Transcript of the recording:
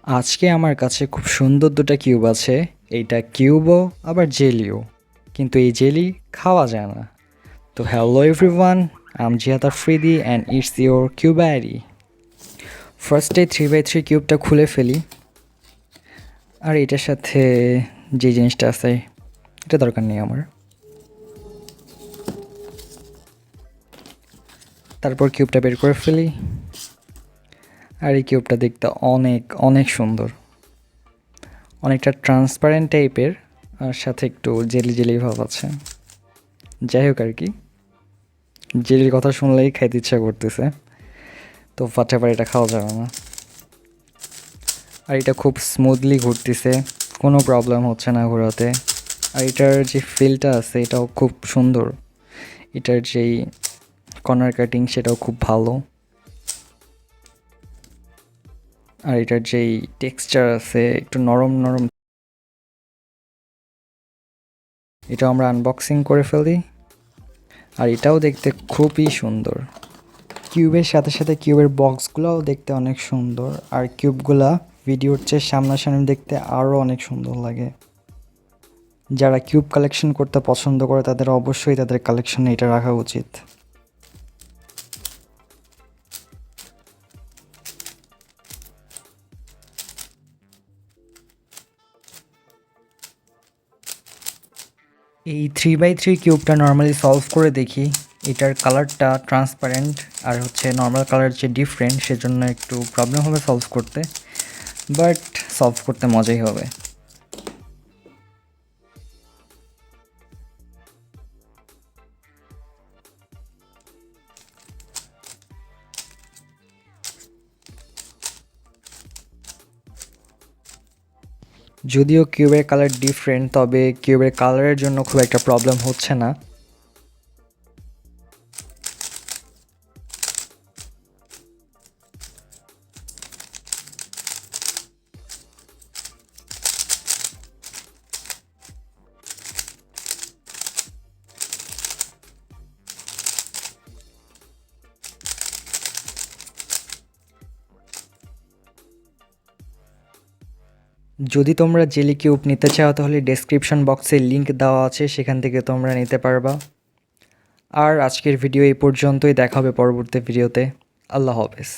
আজকে আমার কাছে খুব সুন্দর দুটো কিউব আছে। এইটা কিউবও আবার জেলিও, কিন্তু এই জেলি খাওয়া যায় না। তো হ্যালো এভরিওয়ান, আম জিহাদ আফ্রিদি অ্যান্ড ইটস ইউর কিউবারি। ফার্স্টে 3x3 কিউবটা খুলে ফেলি। আর এটার সাথে যে জিনিসটা আছে এটা দরকার নেই আমার। তারপর কিউবটা বের করে ফেলি। আর এই কিউবটা দেখতে অনেক অনেক সুন্দর, অনেকটা ট্রান্সপারেন্ট টাইপের, আর সাথে একটু জেলি জেলি ভাব আছে। যাই হোক আর কি, জেলির কথা শুনলেই খাইতে ইচ্ছা করতেছে, তো ফাটাফাট এটা খাওয়া যাবে না। আর এটা খুব স্মুথলি ঘুরতেছে, কোনো প্রবলেম হচ্ছে না ঘোরাতে। আর এটার যে ফিলটা আছে এটাও খুব সুন্দর, এটার যেই কর্নার কাটিং সেটাও খুব ভালো। আর এটার যেই টেক্সচার আছে একটু নরম নরম, এটাও আমরা আনবক্সিং করে ফেলি। আর এটাও দেখতে খুবই সুন্দর। কিউবের সাথে সাথে কিউবের বক্সগুলোও দেখতে অনেক সুন্দর, আর কিউবগুলা ভিডিওর চেয়ে সামনাসামনি দেখতে আরও অনেক সুন্দর লাগে। যারা কিউব কালেকশন করতে পছন্দ করে তাদের অবশ্যই তাদের কালেকশনে এটা রাখা উচিত। এই 3x3 কিউবটা নর্মালি সলভ করে দেখি, এটার কালারটা ট্রান্সপারেন্ট আর হচ্ছে নর্মাল কালার যে ডিফারেন্ট, সেজন্য একটু প্রবলেম হবে সলভ করতে, বাট সলভ করতে মজাই হবে। যদিও কিউবের কালার ডিফারেন্ট, তবে কিউবের কালারের জন্য খুব একটা প্রবলেম হচ্ছে না। যদি তোমরা জেলি কিউব নিতে চাও তাহলে ডেসক্রিপশন বক্সে লিংক দেওয়া আছে, সেখান থেকে তোমরা নিতে পারবা। আর আজকের ভিডিও এই পর্যন্তই, দেখা হবে পরবর্তী ভিডিওতে। আল্লাহ হাফেজ।